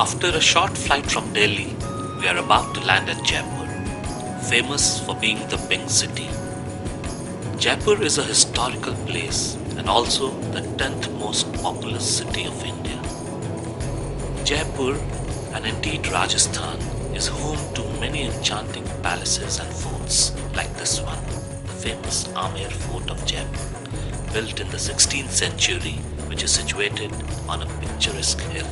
After a short flight from Delhi, we are about to land at Jaipur, famous for being the Pink City. Jaipur is a historical place and also the 10th most populous city of India. Jaipur, and indeed Rajasthan, is home to many enchanting palaces and forts like this one, the famous Amer Fort of Jaipur, built in the 16th century, which is situated on a picturesque hill.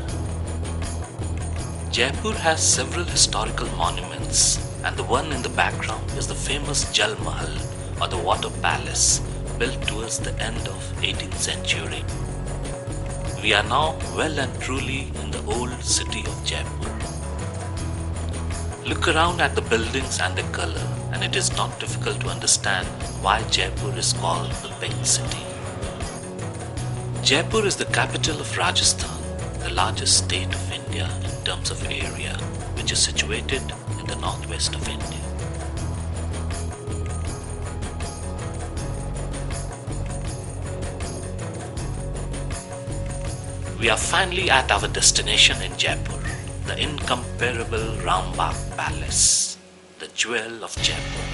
Jaipur has several historical monuments, and the one in the background is the famous Jal Mahal or the Water Palace, built towards the end of 18th century. We are now well and truly in the old city of Jaipur. Look around at the buildings and their color, and it is not difficult to understand why Jaipur is called the Pink City. Jaipur is the capital of Rajasthan, the largest state of India in terms of area, which is situated in the northwest of India. We are finally at our destination in Jaipur, the incomparable Rambagh Palace, the jewel of Jaipur,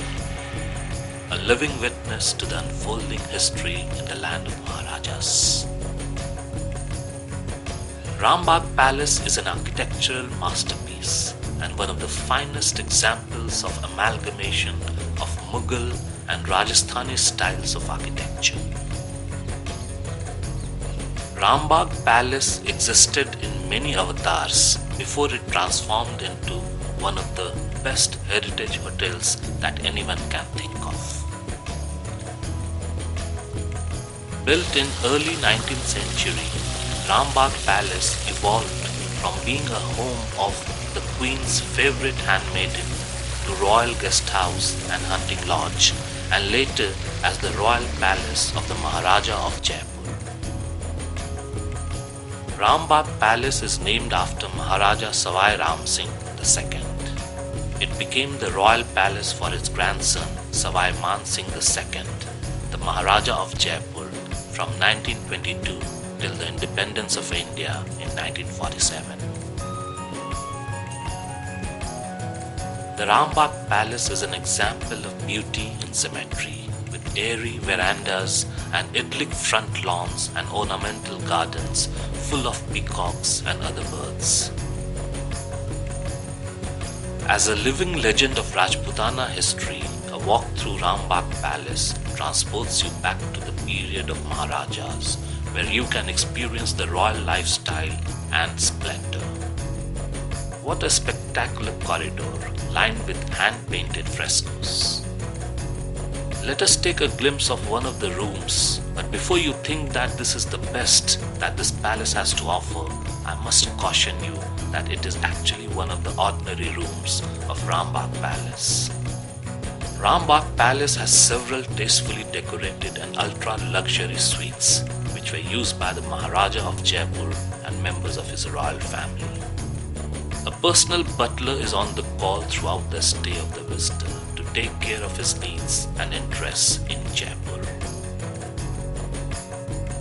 a living witness to the unfolding history in the land of Maharajas. Rambagh Palace is an architectural masterpiece and one of the finest examples of amalgamation of Mughal and Rajasthani styles of architecture. Rambagh Palace existed in many avatars before it transformed into one of the best heritage hotels that anyone can think of. Built in early 19th century, Rambagh Palace evolved from being a home of the Queen's favorite handmaiden to royal guest house and hunting lodge, and later as the royal palace of the Maharaja of Jaipur. Rambagh Palace is named after Maharaja Savai Ram Singh II. It became the royal palace for its grandson Savai Man Singh II, the Maharaja of Jaipur, from 1922 till the independence of India in 1947. The Rambagh Palace is an example of beauty and symmetry, with airy verandas and idyllic front lawns and ornamental gardens full of peacocks and other birds. As a living legend of Rajputana history, a walk through Rambagh Palace transports you back to the period of Maharajas, where you can experience the royal lifestyle and splendor. What a spectacular corridor lined with hand-painted frescoes. Let us take a glimpse of one of the rooms, but before you think that this is the best that this palace has to offer, I must caution you that it is actually one of the ordinary rooms of Rambagh Palace. Rambagh Palace has several tastefully decorated and ultra-luxury suites, which were used by the Maharaja of Jaipur and members of his royal family. A personal butler is on the call throughout the stay of the visitor to take care of his needs and interests in Jaipur.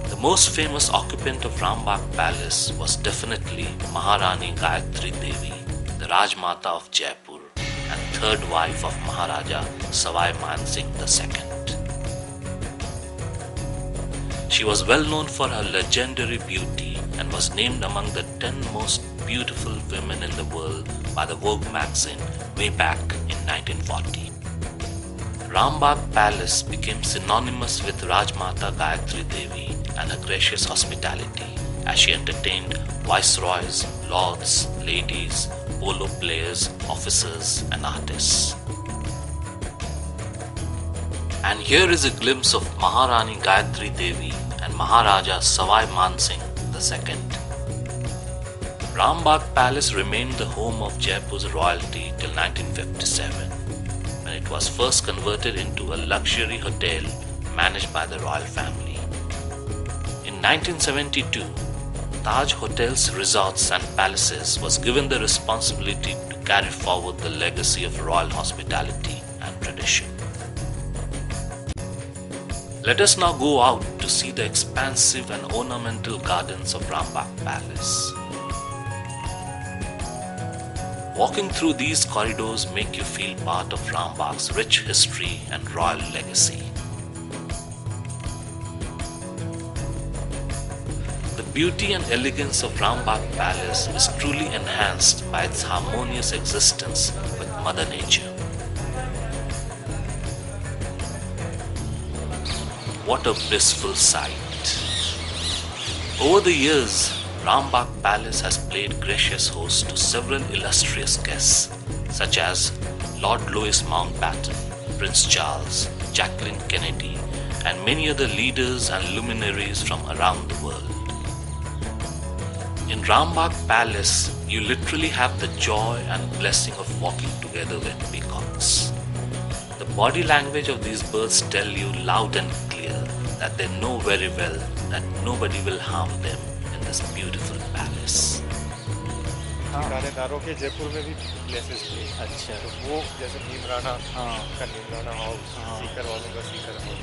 The most famous occupant of Rambagh Palace was definitely Maharani Gayatri Devi, the Rajmata of Jaipur and third wife of Maharaja Savai Man Singh II. She was well known for her legendary beauty and was named among the 10 most beautiful women in the world by the Vogue magazine way back in 1940. Rambagh Palace became synonymous with Rajmata Gayatri Devi and her gracious hospitality as she entertained viceroys, lords, ladies, polo players, officers and artists. And here is a glimpse of Maharani Gayatri Devi and Maharaja Savai Man Singh II. Rambagh Palace remained the home of Jaipur's royalty till 1957, when it was first converted into a luxury hotel managed by the royal family. In 1972, Taj Hotels, Resorts and Palaces was given the responsibility to carry forward the legacy of royal hospitality and tradition. Let us now go out to see the expansive and ornamental gardens of Rambagh Palace. Walking through these corridors make you feel part of Rambagh's rich history and royal legacy. The beauty and elegance of Rambagh Palace is truly enhanced by its harmonious existence with Mother Nature. What a blissful sight! Over the years, Rambagh Palace has played gracious host to several illustrious guests such as Lord Louis Mountbatten, Prince Charles, Jacqueline Kennedy, and many other leaders and luminaries from around the world. In Rambagh Palace, you literally have the joy and blessing of walking together with peacocks. The body language of these birds tell you loud and clear that they know very well that nobody will harm them in this beautiful palace. ठिकानेदारों के जयपुर में भी places थे। अच्छा। तो वो जैसे नीमराना का Neemrana house, Sikar वालों का सीकर हाउस,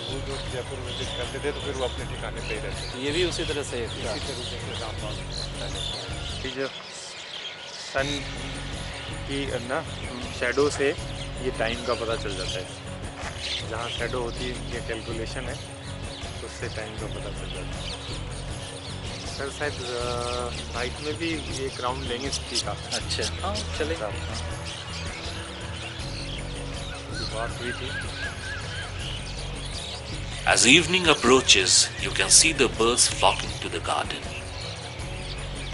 वो जो जयपुर में विजिट करते थे तो फिर वो अपने ठिकाने पे ही रहते थे। ये भी उसी तरह से इसी तरीके से रामबाग पैलेस जब सन की ना शेडो से ये टाइम का पता चल जाता है। जहाँ शेडो होती है ये कैलकुलेशन है, उससे टाइम का पता चल जाता है। सर शायद नाइट में भी एक राउंड लेंगे सिटी का। अच्छा, हाँ चलेगा। बात हुई थी। As evening approaches, you can see the birds flocking to the garden.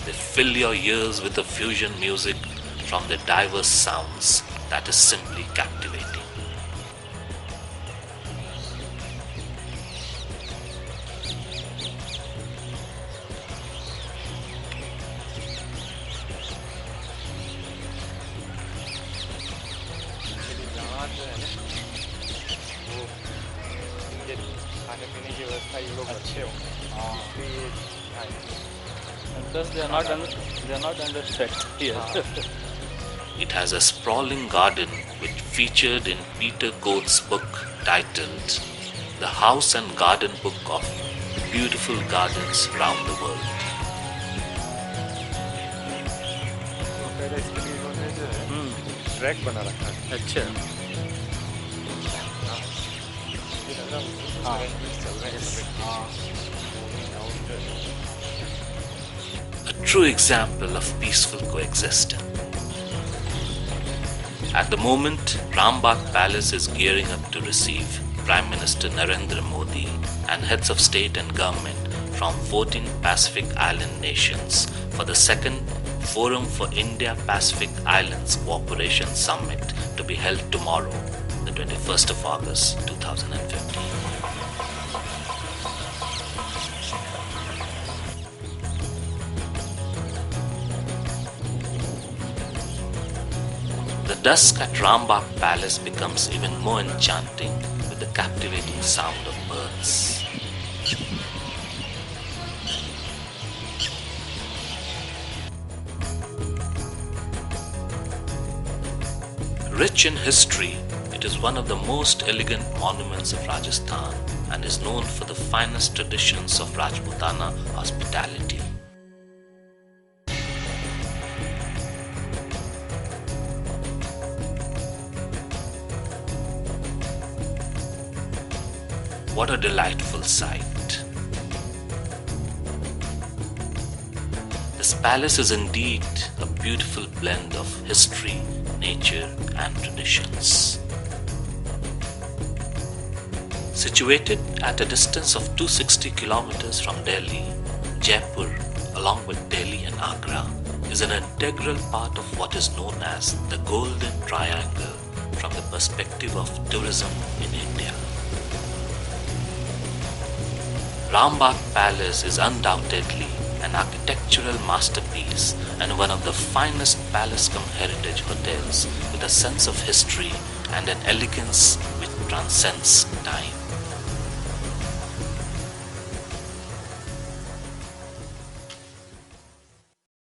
They fill your ears with the fusion music from the diverse sounds that is simply captivating. खाने पीने की व्यवस्था ये लोग अच्छे हो। Because they are not under threat here. It has a sprawling garden which featured in Peter Coates' book titled The House and Garden Book of Beautiful Gardens Round the World. तो पहले इसके लिए इन्होंने जो है ट्रैक बना रखा है। अच्छा। A true example of peaceful coexistence. At the moment, Rambagh Palace is gearing up to receive Prime Minister Narendra Modi and heads of state and government from 14 Pacific Island nations for the second Forum for India-Pacific Islands Cooperation Summit to be held tomorrow, the 21st of August 2015. The dusk at Rambagh Palace becomes even more enchanting with the captivating sound of birds. Rich in history, it is one of the most elegant monuments of Rajasthan and is known for the finest traditions of Rajputana hospitality. What a delightful sight! This palace is indeed a beautiful blend of history, nature and traditions. Situated at a distance of 260 kilometers from Delhi, Jaipur, along with Delhi and Agra, is an integral part of what is known as the Golden Triangle from the perspective of tourism in India. Rambagh Palace is undoubtedly an architectural masterpiece and one of the finest palace-cum-heritage hotels with a sense of history and an elegance which transcends time.